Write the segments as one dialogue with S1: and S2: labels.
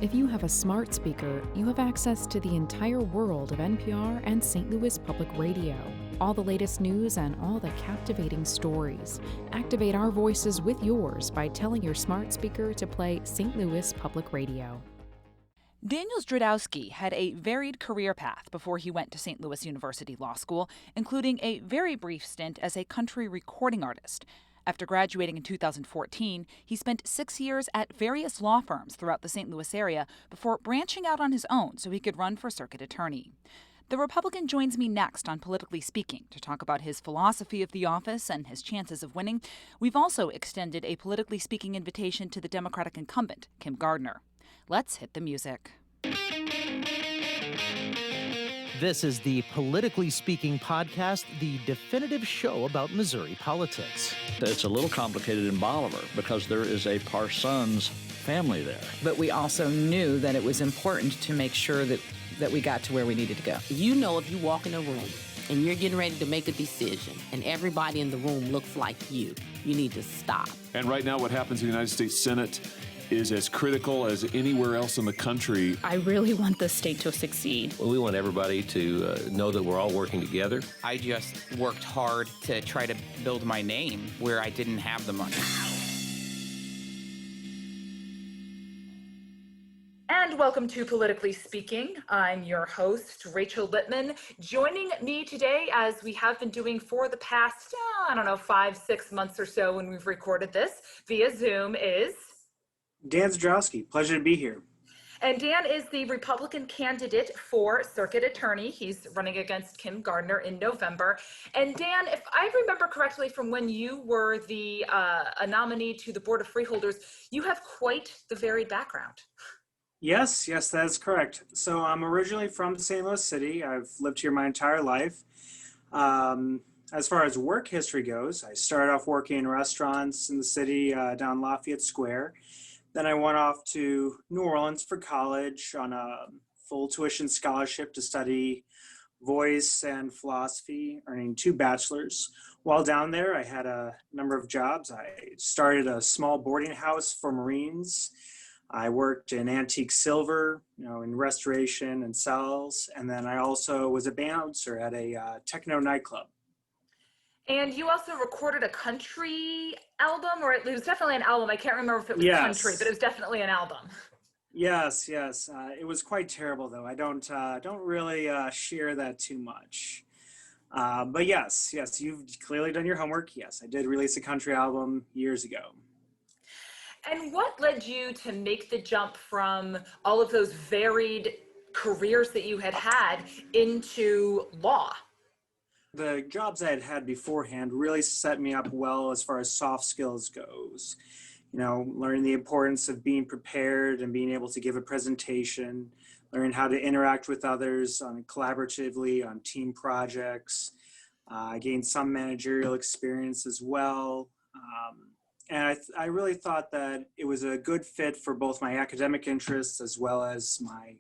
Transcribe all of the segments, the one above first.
S1: If you have a smart speaker, you have access to the entire world of NPR and St. Louis Public Radio. All the latest news and all the captivating stories. Activate our voices with yours by telling your smart speaker to play St. Louis Public Radio.
S2: Daniel Zdrodowski had a varied career path before he went to St. Louis University Law School, including a very brief stint as a country recording artist. After graduating in 2014, he spent 6 years at various law firms throughout the St. Louis area before branching out on his own so he could run for circuit attorney. The Republican joins me next on Politically Speaking to talk about his philosophy of the office and his chances of winning. We've also extended a Politically Speaking invitation to the Democratic incumbent, Kim Gardner. Let's hit the music.
S3: This is the Politically Speaking podcast, the definitive show about Missouri politics.
S4: It's a little complicated in Bolivar because there is a Parsons family there.
S5: But we also knew that it was important to make sure that we got to where we needed to go.
S6: You know, if you walk in a room and you're getting ready to make a decision and everybody in the room looks like you need to stop.
S7: And right now what happens in the United States Senate is as critical as anywhere else in the country.
S8: I really want the state to succeed.
S9: Well, we want everybody to know that we're all working together.
S10: I just worked hard to try to build my name where I didn't have the money.
S11: And welcome to Politically Speaking. I'm your host, Rachel Littman. Joining me today, as we have been doing for the past, 5-6 months or so when we've recorded this via Zoom, is
S12: Dan Zdrodowski. Pleasure to be here.
S11: And Dan is the Republican candidate for circuit attorney. He's running against Kim Gardner in November. And Dan, if I remember correctly from when you were a nominee to the Board of Freeholders, you have quite the varied background.
S12: Yes, that is correct. So I'm originally from St. Louis City. I've lived here my entire life. As far as work history goes, I started off working in restaurants in the city down Lafayette Square. Then I went off to New Orleans for college on a full tuition scholarship to study voice and philosophy, earning 2 bachelors. While down there, I had a number of jobs. I started a small boarding house for Marines. I worked in antique silver, in restoration and sales. And then I also was a bouncer at a techno nightclub.
S11: And you also recorded a country album, or it was definitely an album. I can't remember if it was country, but it was definitely an album.
S12: Yes. It was quite terrible, though. I don't really share that too much. But yes, you've clearly done your homework. Yes, I did release a country album years ago.
S11: And what led you to make the jump from all of those varied careers that you had into law?
S12: The jobs I had had beforehand really set me up well as far as soft skills goes. Learning the importance of being prepared and being able to give a presentation, learning how to interact with others collaboratively on team projects. I gained some managerial experience as well. And I really thought that it was a good fit for both my academic interests as well as my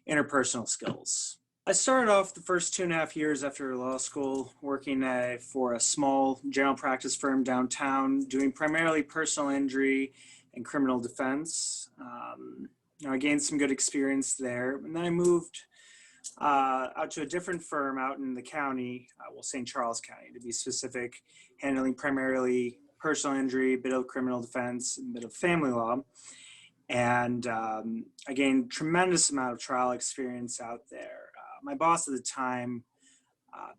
S12: interpersonal skills. I started off the first 2.5 years after law school working for a small general practice firm downtown, doing primarily personal injury and criminal defense. I gained some good experience there. And then I moved out to a different firm out in the county, St. Charles County to be specific, handling primarily personal injury, a bit of criminal defense, and a bit of family law. And I gained tremendous amount of trial experience out there. My boss at the time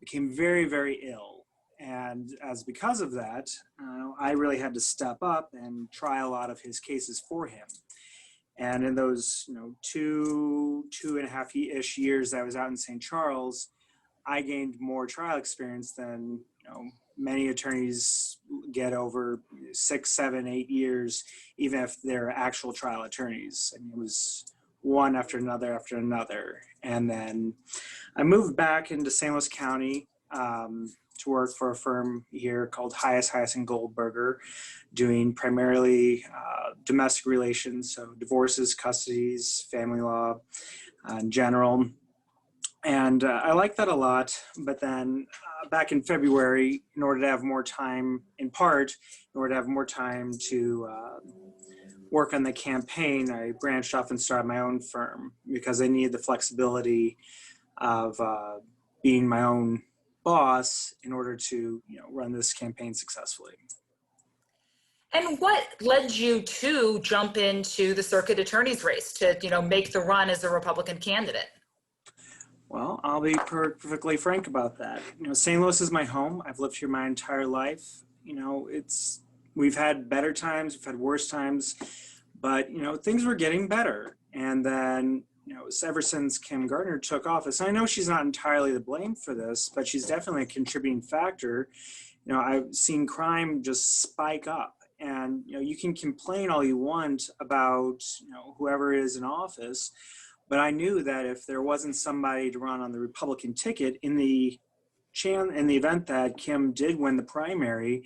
S12: became very, very ill. And because of that, I really had to step up and try a lot of his cases for him. And in those, 2.5-ish years that I was out in St. Charles, I gained more trial experience than, many attorneys get over 6, 7, 8 years, even if they're actual trial attorneys. I mean, it was one after another. And then I moved back into St. Louis County to work for a firm here called Hyas and Goldberger, doing primarily domestic relations, so divorces, custodies, family law in general. And I liked that a lot, but then back in February, in order to have more time to work on the campaign, I branched off and started my own firm because I needed the flexibility of being my own boss in order to, run this campaign successfully.
S11: And what led you to jump into the circuit attorney's race to, make the run as a Republican candidate?
S12: Well, I'll be perfectly frank about that. St. Louis is my home. I've lived here my entire life. We've had better times, we've had worse times, but things were getting better. And then, ever since Kim Gardner took office, I know she's not entirely to blame for this, but she's definitely a contributing factor. I've seen crime just spike up. And you can complain all you want about whoever is in office, but I knew that if there wasn't somebody to run on the Republican ticket in the event that Kim did win the primary,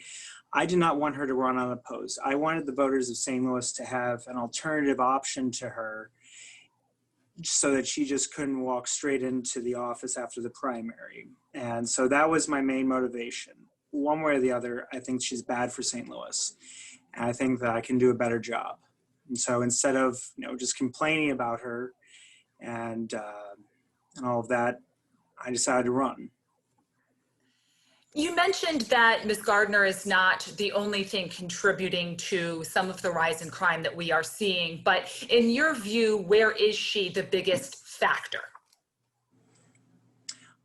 S12: I did not want her to run unopposed. I wanted the voters of St. Louis to have an alternative option to her, so that she just couldn't walk straight into the office after the primary. And so that was my main motivation. One way or the other, I think she's bad for St. Louis. And I think that I can do a better job. And so instead of, just complaining about her and all of that, I decided to run.
S11: You mentioned that Ms. Gardner is not the only thing contributing to some of the rise in crime that we are seeing, but in your view, where is she the biggest factor?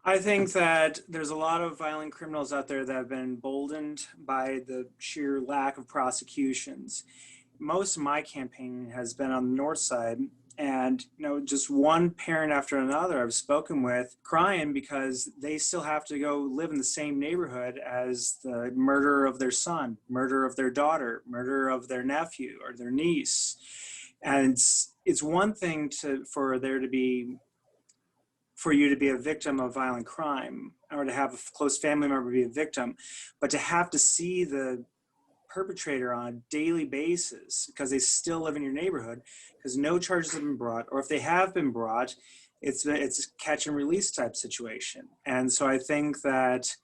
S12: I think that there's a lot of violent criminals out there that have been emboldened by the sheer lack of prosecutions. Most of my campaign has been on the north side, and just one parent after another I've spoken with crying because they still have to go live in the same neighborhood as the murder of their son, murder of their daughter, murder of their nephew or their niece. And it's one thing for you to be a victim of violent crime or to have a close family member be a victim, but to have to see the perpetrator on a daily basis because they still live in your neighborhood because no charges have been brought, or if they have been brought, it's a catch and release type situation. And so I think that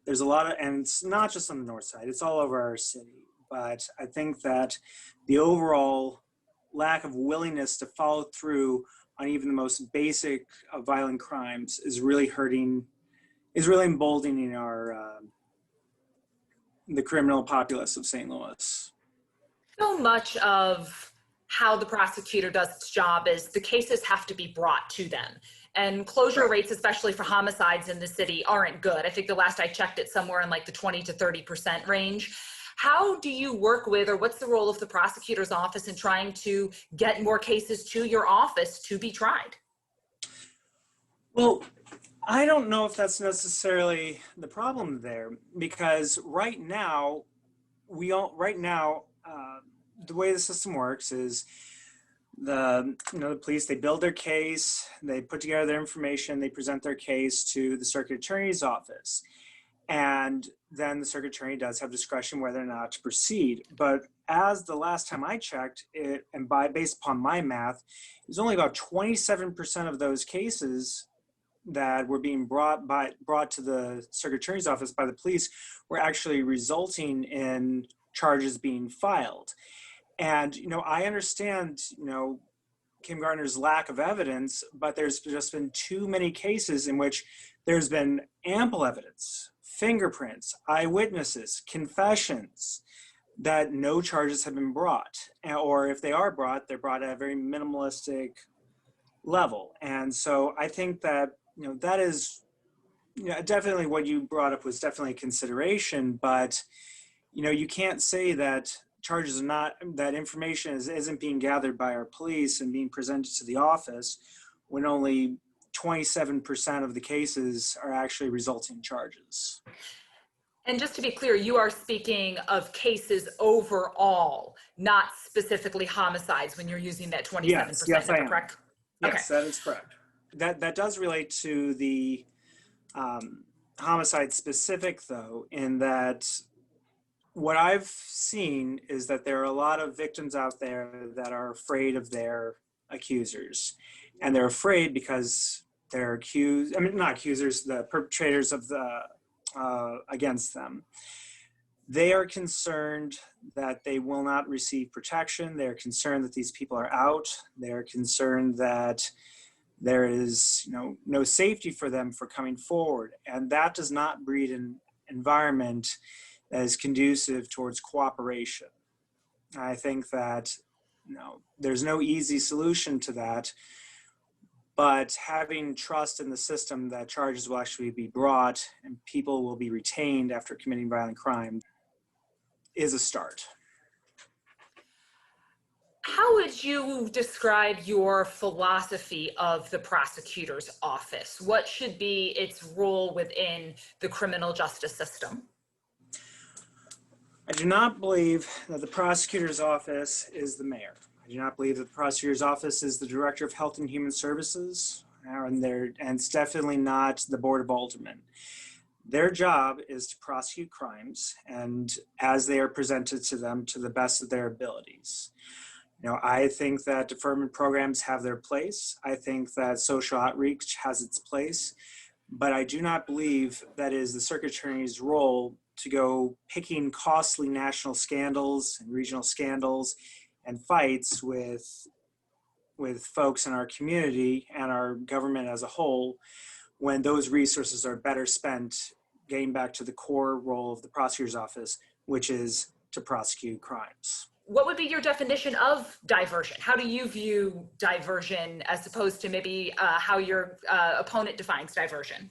S12: there's a lot of, and it's not just on the north side, it's all over our city, but I think that the overall lack of willingness to follow through on even the most basic of violent crimes is really emboldening the criminal populace of St. Louis.
S11: So much of how the prosecutor does its job is the cases have to be brought to them. And closure rates, especially for homicides in the city, aren't good. I think the last I checked it somewhere in like the 20 to 30% range. How do you work with, or what's the role of the prosecutor's office in trying to get more cases to your office to be tried?
S12: Well, I don't know if that's necessarily the problem there, because right now, the way the system works is the police, they build their case, they put together their information, they present their case to the circuit attorney's office. And then the circuit attorney does have discretion whether or not to proceed. But as the last time I checked, based upon my math, it was only about 27% of those cases that were being brought to the circuit attorney's office by the police were actually resulting in charges being filed. And, I understand, Kim Gardner's lack of evidence, but there's just been too many cases in which there's been ample evidence, fingerprints, eyewitnesses, confessions, that no charges have been brought. Or if they are brought, they're brought at a very minimalistic level. And so I think that, that is, definitely what you brought up was definitely a consideration, but, you can't say that charges are not, that information isn't being gathered by our police and being presented to the office when only 27% of the cases are actually resulting charges.
S11: And just to be clear, you are speaking of cases overall, not specifically homicides when you're using that 27%,
S12: yes, I am.
S11: Correct?
S12: Yes,
S11: okay.
S12: That is correct. That does relate to the homicide specific, though, in that what I've seen is that there are a lot of victims out there that are afraid of their accusers. And they're afraid because they're the perpetrators of against them. They are concerned that they will not receive protection. They're concerned that these people are out. They're concerned that there is no safety for them for coming forward. And that does not breed an environment that is conducive towards cooperation. I think that there's no easy solution to that, but having trust in the system that charges will actually be brought and people will be retained after committing violent crime is a start.
S11: How would you describe your philosophy of the prosecutor's office? What should be its role within the criminal justice system?
S12: I do not believe that the prosecutor's office is the mayor. I do not believe that the prosecutor's office is the director of Health and Human Services, and it's definitely not the Board of Aldermen. Their job is to prosecute crimes, and as they are presented to them to the best of their abilities. I think that deferment programs have their place. I think that social outreach has its place, but I do not believe that is the circuit attorney's role to go picking costly national scandals and regional scandals and fights with folks in our community and our government as a whole, when those resources are better spent getting back to the core role of the prosecutor's office, which is to prosecute crimes.
S11: What would be your definition of diversion? How do you view diversion as opposed to maybe how your opponent defines diversion?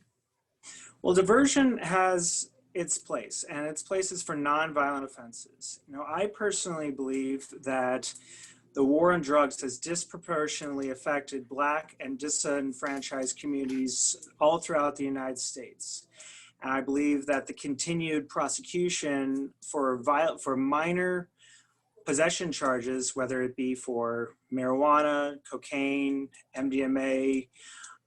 S12: Well, diversion has its place, and its place is for nonviolent offenses. I personally believe that the war on drugs has disproportionately affected Black and disenfranchised communities all throughout the United States. And I believe that the continued prosecution for minor possession charges, whether it be for marijuana, cocaine, MDMA,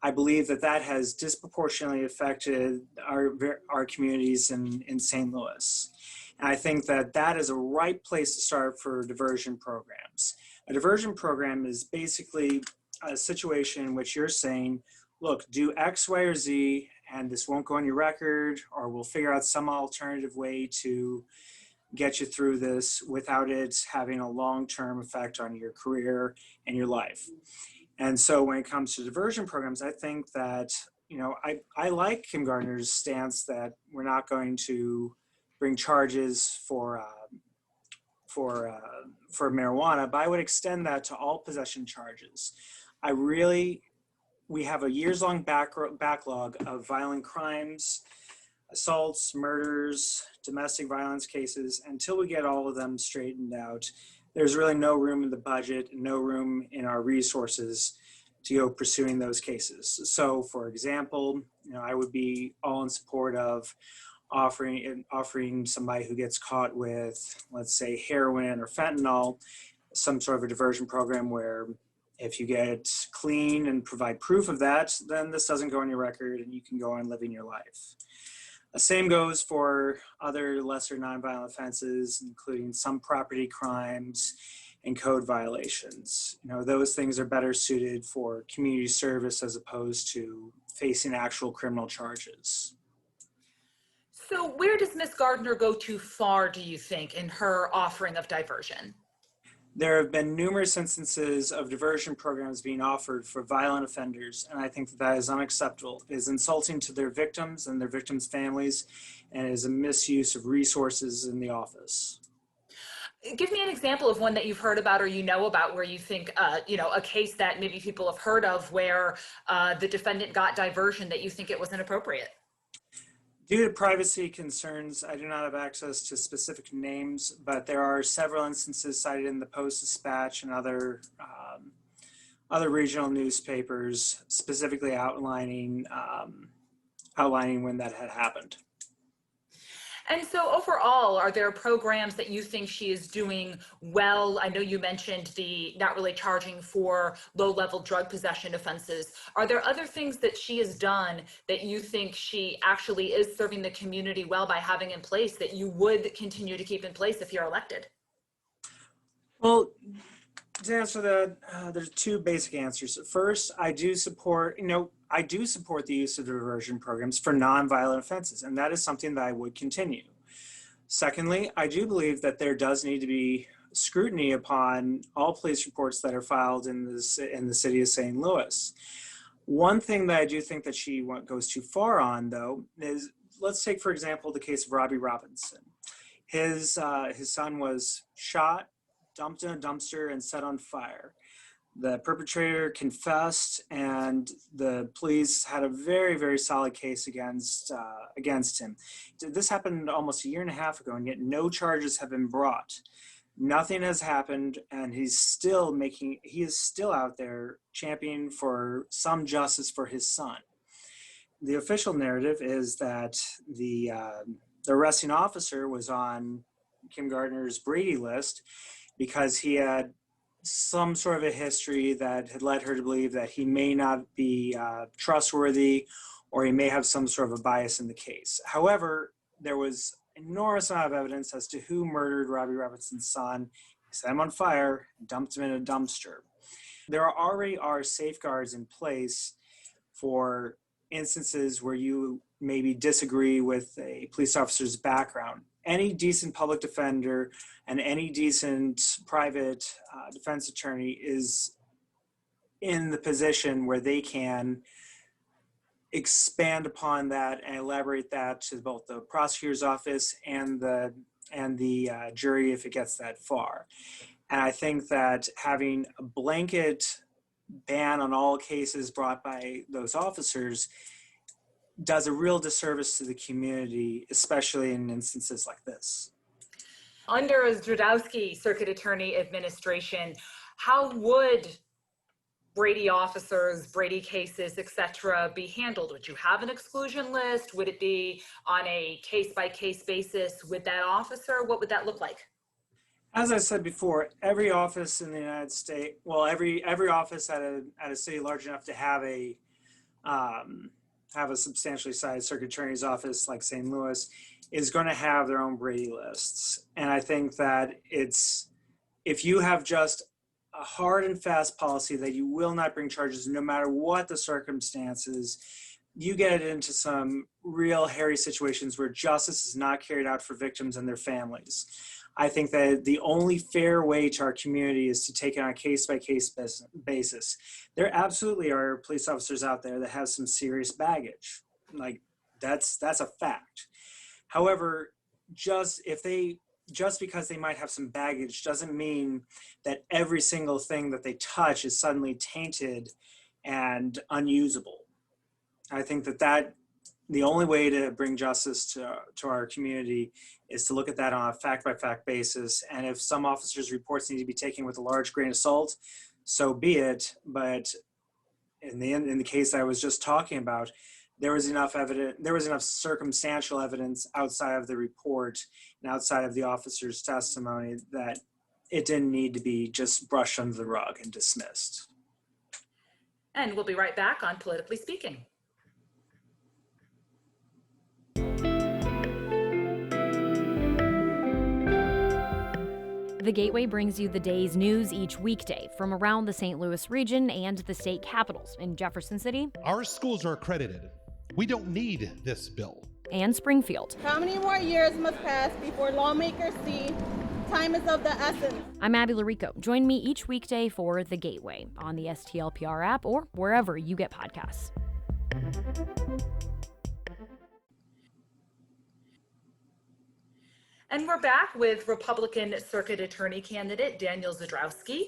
S12: I believe that has disproportionately affected our communities in St. Louis. And I think that is a right place to start for diversion programs. A diversion program is basically a situation in which you're saying, look, do X, Y, or Z, and this won't go on your record, or we'll figure out some alternative way to get you through this without it having a long-term effect on your career and your life. And so when it comes to diversion programs, I think that, I like Kim Gardner's stance that we're not going to bring charges for marijuana, but I would extend that to all possession charges. We have a years-long backlog of violent crimes, assaults, murders, domestic violence cases. Until we get all of them straightened out, there's really no room in the budget, no room in our resources to go pursuing those cases. So, for example, I would be all in support of offering somebody who gets caught with, let's say, heroin or fentanyl, some sort of a diversion program where if you get clean and provide proof of that, then this doesn't go on your record and you can go on living your life. The same goes for other lesser nonviolent offenses, including some property crimes and code violations. Those things are better suited for community service as opposed to facing actual criminal charges.
S11: So where does Ms. Gardner go too far, do you think, in her offering of diversion?
S12: There have been numerous instances of diversion programs being offered for violent offenders, and I think that is unacceptable. It is insulting to their victims and their victims' families, and it is a misuse of resources in the office.
S11: Give me an example of one that you've heard about or about where you think, a case that maybe people have heard of where the defendant got diversion that you think it was inappropriate.
S12: Due to privacy concerns, I do not have access to specific names, but there are several instances cited in the Post-Dispatch and other regional newspapers, specifically outlining when that had happened.
S11: And so overall, are there programs that you think she is doing well? I know you mentioned the not really charging for low-level drug possession offenses. Are there other things that she has done that you think she actually is serving the community well by having in place that you would continue to keep in place if you're elected?
S12: Well, to answer that, there's two basic answers. First, I do support the use of diversion programs for nonviolent offenses, and that is something that I would continue. Secondly, I do believe that there does need to be scrutiny upon all police reports that are filed in the city of St. Louis. One thing that I do think that she goes too far on, though, is, let's take, for example, the case of Robbie Robinson. His son was shot, dumped in a dumpster, and set on fire. The perpetrator confessed, and the police had a very, very solid case against him. This happened almost a year and a half ago, and yet no charges have been brought. Nothing has happened, and he is still out there championing for some justice for his son. The official narrative is that the arresting officer was on Kim Gardner's Brady list because he had some sort of a history that had led her to believe that he may not be trustworthy, or he may have some sort of a bias in the case. However, there was enormous amount of evidence as to who murdered Robbie Robinson's son. He set him on fire, dumped him in a dumpster. There already are safeguards in place for instances where you maybe disagree with a police officer's background. Any decent public defender and any decent private defense attorney is in the position where they can expand upon that and elaborate that to both the prosecutor's office and the jury if it gets that far. And I think that having a blanket ban on all cases brought by those officers does a real disservice to the community, especially in instances like this.
S11: Under a Zdrodowski Circuit Attorney administration, how would Brady officers, Brady cases, etc., be handled? Would you have an exclusion list? Would it be on a case-by-case basis with that officer? What would that look like?
S12: As I said before, every office in the United States, well, every office at a city large enough to have a substantially sized circuit attorney's office like St. Louis is going to have their own Brady lists. And I think that if you have just a hard and fast policy that you will not bring charges no matter what the circumstances, you get into some real hairy situations where justice is not carried out for victims and their families. I think that the only fair way to our community is to take it on a case-by-case basis. There absolutely are police officers out there that have some serious baggage. Like, that's a fact. However, just because they might have some baggage doesn't mean that every single thing that they touch is suddenly tainted and unusable. I think that the only way to bring justice to our community is to look at that on a fact-by-fact basis. And if some officers' reports need to be taken with a large grain of salt, so be it. But in the case I was just talking about, there was enough circumstantial evidence outside of the report and outside of the officer's testimony that it didn't need to be just brushed under the rug and dismissed.
S11: And we'll be right back on Politically Speaking.
S13: The Gateway brings you the day's news each weekday from around the St. Louis region and the state capitals in Jefferson City.
S14: Our schools are accredited. We don't need this bill.
S13: And Springfield.
S15: How many more years must pass before lawmakers see time is of the essence?
S13: I'm Abby Larico. Join me each weekday for The Gateway on the STLPR app or wherever you get podcasts.
S11: And we're back with Republican Circuit Attorney candidate Daniel Zdrodowski.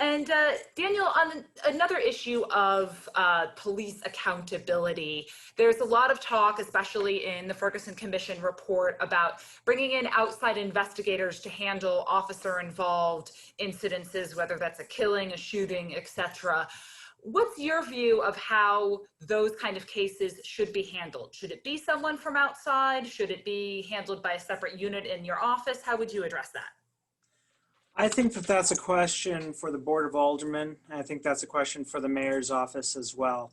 S11: And Daniel, on another issue of police accountability, there's a lot of talk, especially in the Ferguson Commission report, about bringing in outside investigators to handle officer-involved incidences, whether that's a killing, a shooting, etc. What's your view of how those kind of cases should be handled? Should it be someone from outside? Should it be handled by a separate unit in your office? How would you address that?
S12: I think that that's a question for the Board of Aldermen. I think that's a question for the mayor's office as well.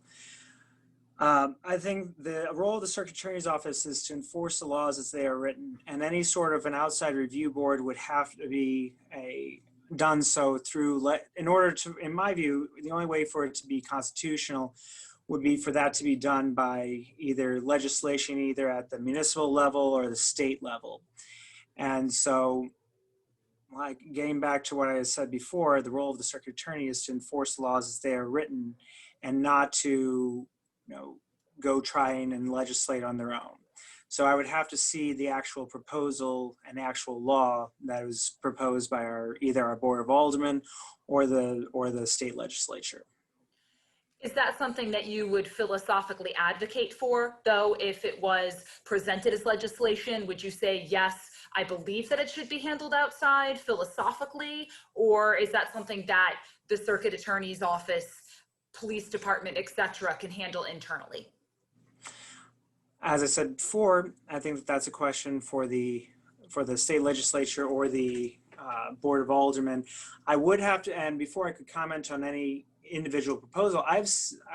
S12: I think the role of the Circuit Attorney's Office is to enforce the laws as they are written, and any sort of an outside review board would have to be done so through, in order to, in my view, the only way for it to be constitutional would be for that to be done by either legislation, either at the municipal level or the state level. And so, like, getting back to what I said before, the role of the circuit attorney is to enforce the laws as they are written and not to, go trying and legislate on their own. So I would have to see the actual proposal and actual law that was proposed by either our Board of Aldermen or the state legislature.
S11: Is that something that you would philosophically advocate for, though, if it was presented as legislation? Would you say, yes, I believe that it should be handled outside philosophically? Or is that something that the circuit attorney's office, police department, et cetera, can handle internally?
S12: As I said before, I think that that's a question for the state legislature or the Board of Aldermen. I would have to, and before I could comment on any individual proposal, I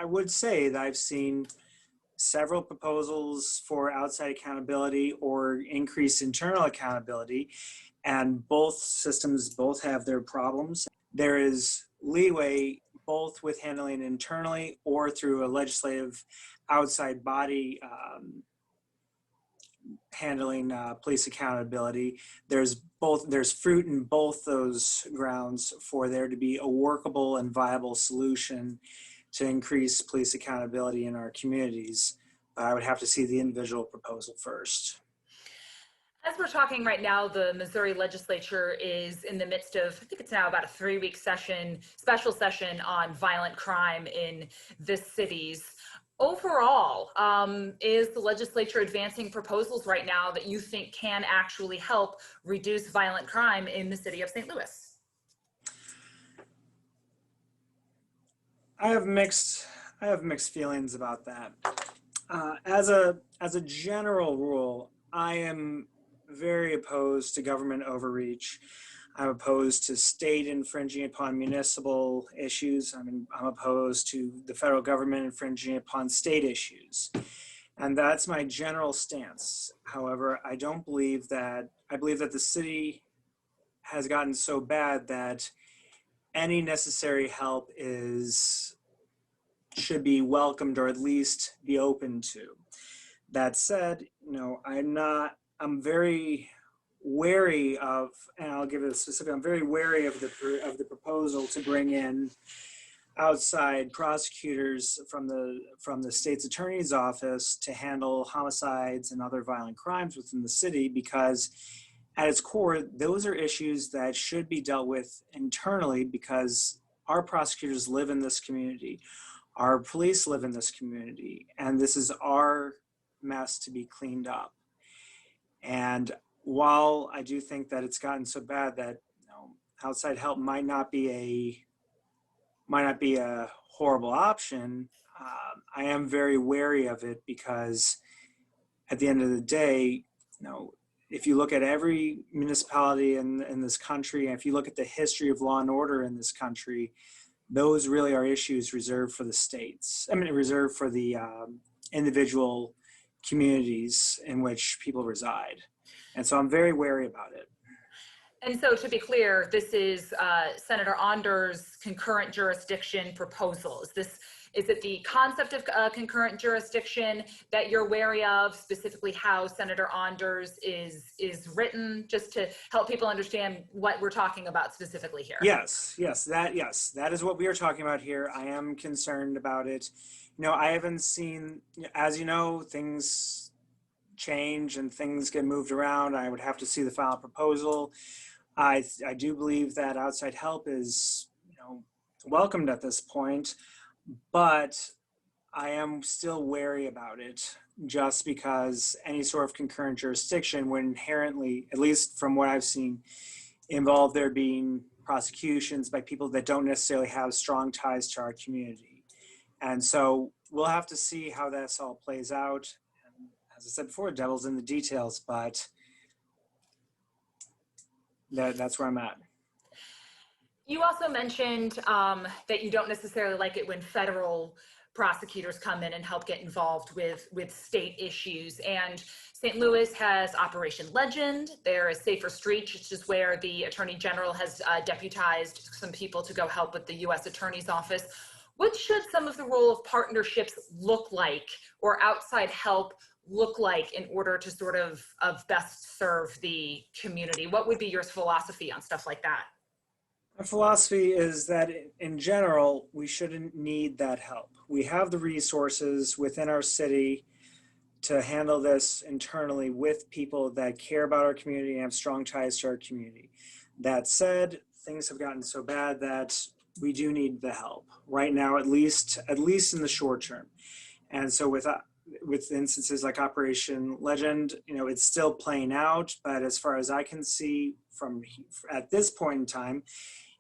S12: would say that I've seen several proposals for outside accountability or increased internal accountability, and both systems have their problems. There is leeway both with handling internally or through a legislative outside body handling police accountability. There's fruit in both those grounds for there to be a workable and viable solution to increase police accountability in our communities. I would have to see the individual proposal first.
S11: As we're talking right now, the Missouri legislature is in the midst of, I think it's now about a 3-week special session on violent crime in the cities. Overall, is the legislature advancing proposals right now that you think can actually help reduce violent crime in the city of St. Louis?
S12: I have mixed feelings about that. As a general rule, I am very opposed to government overreach. I'm opposed to state infringing upon municipal issues. I'm opposed to the federal government infringing upon state issues. And that's my general stance. However, I believe that the city has gotten so bad that any necessary help should be welcomed or at least be open to. That said, I'm very wary of, and I'll give it a specific, I'm very wary of the proposal to bring in outside prosecutors from the state's attorney's office to handle homicides and other violent crimes within the city, because at its core, those are issues that should be dealt with internally, because our prosecutors live in this community, our police live in this community, and this is our mess to be cleaned up. And while I do think that it's gotten so bad that outside help might not be a horrible option, I am very wary of it, because at the end of the day, if you look at every municipality in this country, and if you look at the history of law and order in this country, those really are issues reserved for the states. Reserved for the individual communities in which people reside. And so I'm very wary about it.
S11: And so to be clear, this is Senator Onder's concurrent jurisdiction proposal. Is it the concept of concurrent jurisdiction that you're wary of, specifically how Senator Onder's is written, just to help people understand what we're talking about specifically here?
S12: Yes, that is what we are talking about here. I am concerned about it. I haven't seen, as you know, things change and things get moved around. I would have to see the final proposal. I do believe that outside help is, welcomed at this point, but I am still wary about it, just because any sort of concurrent jurisdiction would inherently, at least from what I've seen, involve there being prosecutions by people that don't necessarily have strong ties to our community. And so we'll have to see how this all plays out. And as I said before, devil's in the details, but that's where I'm at.
S11: You also mentioned that you don't necessarily like it when federal prosecutors come in and help get involved with state issues. And St. Louis has Operation Legend. There is Safer Streets, which is where the Attorney General has deputized some people to go help with the U.S. Attorney's Office. What should some of the role of partnerships look like, or outside help look like in order to sort of best serve the community? What would be your philosophy on stuff like that?
S12: My philosophy is that in general, we shouldn't need that help. We have the resources within our city to handle this internally with people that care about our community and have strong ties to our community. That said, things have gotten so bad that we do need the help right now, at least in the short term. And so with instances like Operation Legend, it's still playing out, but as far as I can see from at this point in time,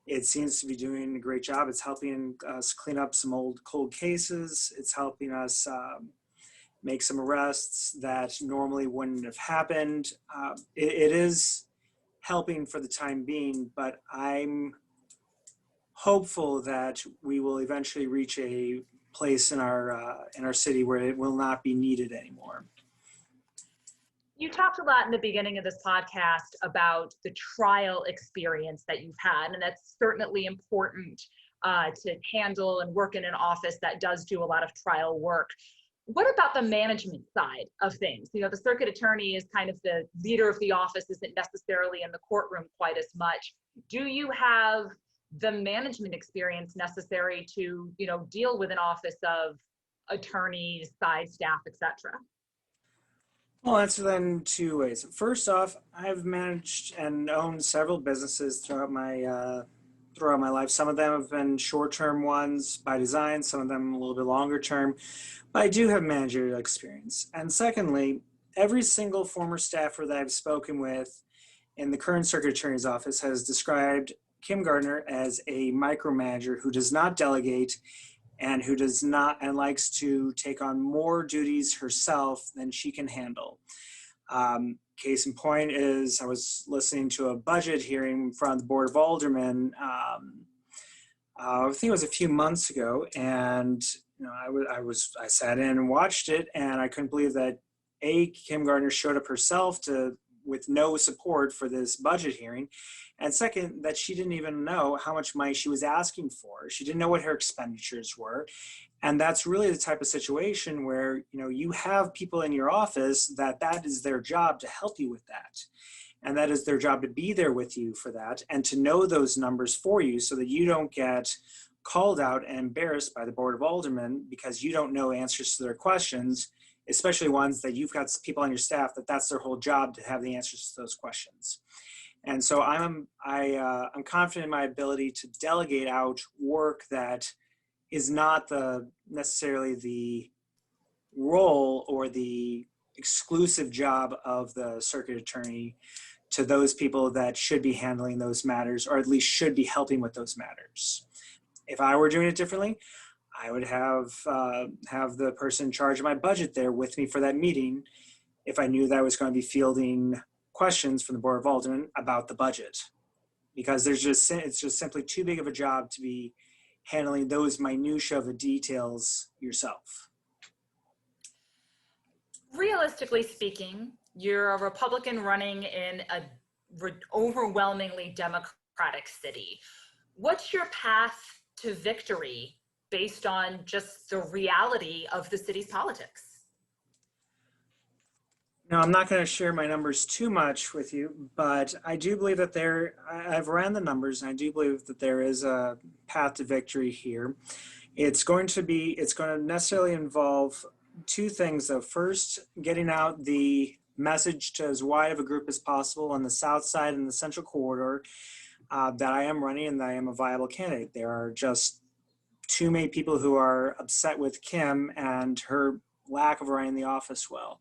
S12: it seems to be doing a great job. It's helping us clean up some old cold cases. It's helping us make some arrests that normally wouldn't have happened. It is helping for the time being, but I'm hopeful that we will eventually reach a place in our city where it will not be needed anymore.
S11: You talked a lot in the beginning of this podcast about the trial experience that you've had, and that's certainly important to handle and work in an office that does do a lot of trial work. What about the management side of things? The circuit attorney is kind of the leader of the office, isn't necessarily in the courtroom quite as much. Do you have the management experience necessary to, deal with an office of attorneys, side staff, etc.?
S12: I'll answer that in two ways. First off, I've managed and owned several businesses throughout my life. Some of them have been short-term ones by design, some of them a little bit longer term, but I do have managerial experience. And secondly, every single former staffer that I've spoken with in the current circuit attorney's office has described Kim Gardner as a micromanager who does not delegate and who does not and likes to take on more duties herself than she can handle. Case in point is I was listening to a budget hearing in front of the Board of Aldermen, I think it was a few months ago, and I sat in and watched it, and I couldn't believe that Kim Gardner showed up herself with no support for this budget hearing. And second, that she didn't even know how much money she was asking for. She didn't know what her expenditures were. And that's really the type of situation where, you have people in your office that is their job to help you with that. And that is their job to be there with you for that and to know those numbers for you so that you don't get called out and embarrassed by the Board of Aldermen because you don't know answers to their questions, especially ones that you've got people on your staff that's their whole job to have the answers to those questions. And so I'm confident in my ability to delegate out work that is not necessarily the role or the exclusive job of the circuit attorney to those people that should be handling those matters, or at least should be helping with those matters. If I were doing it differently, I would have the person in charge of my budget there with me for that meeting if I knew that I was going to be fielding questions from the Board of Aldermen about the budget, because it's just simply too big of a job to be handling those minutiae of the details yourself.
S11: Realistically speaking, you're a Republican running in an overwhelmingly Democratic city. What's your path to victory based on just the reality of the city's politics?
S12: Now, I'm not going to share my numbers too much with you, but I do believe that I've ran the numbers, and I do believe that there is a path to victory here. It's going to necessarily involve two things, though. First, getting out the message to as wide of a group as possible on the South Side and the Central Corridor that I am running and that I am a viable candidate. There are just too many people who are upset with Kim and her lack of running the office well.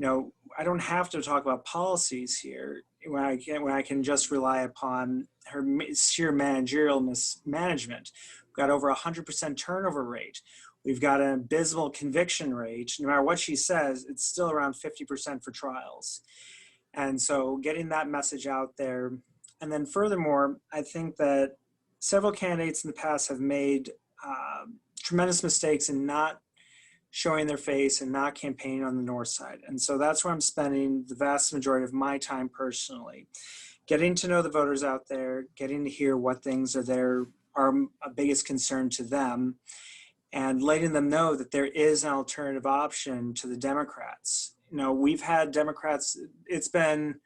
S12: I don't have to talk about policies here when I can just rely upon her sheer managerial mismanagement. We've got over 100% turnover rate. We've got an abysmal conviction rate. No matter what she says, it's still around 50% for trials. And so getting that message out there. And then furthermore, I think that several candidates in the past have made tremendous mistakes in not showing their face and not campaigning on the North Side. And so that's where I'm spending the vast majority of my time personally, getting to know the voters out there, getting to hear what things are a biggest concern to them, and letting them know that there is an alternative option to the Democrats. we've had Democrats, it's been,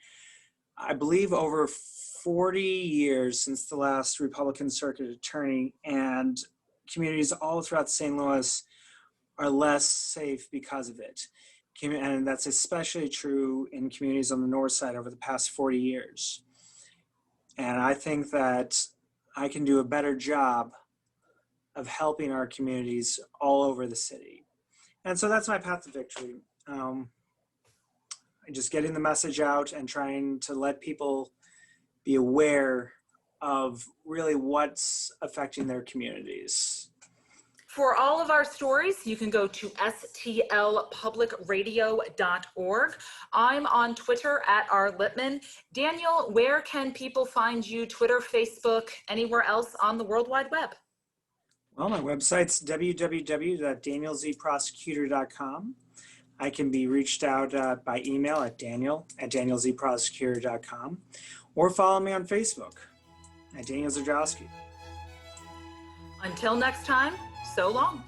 S12: I believe, over 40 years since the last Republican circuit attorney, and communities all throughout St. Louis are less safe because of it. And that's especially true in communities on the north side over the past 40 years. And I think that I can do a better job of helping our communities all over the city. And so that's my path to victory. Just getting the message out and trying to let people be aware of really what's affecting their communities.
S11: For all of our stories, you can go to stlpublicradio.org. I'm on Twitter at @rlittman. Daniel, where can people find you? Twitter, Facebook, anywhere else on the World Wide Web?
S12: Well, my website's www.danielzprosecutor.com. I can be reached out by email at daniel@danielzprosecutor.com, or follow me on Facebook at Daniel Zdrodowski.
S11: Until next time, so long.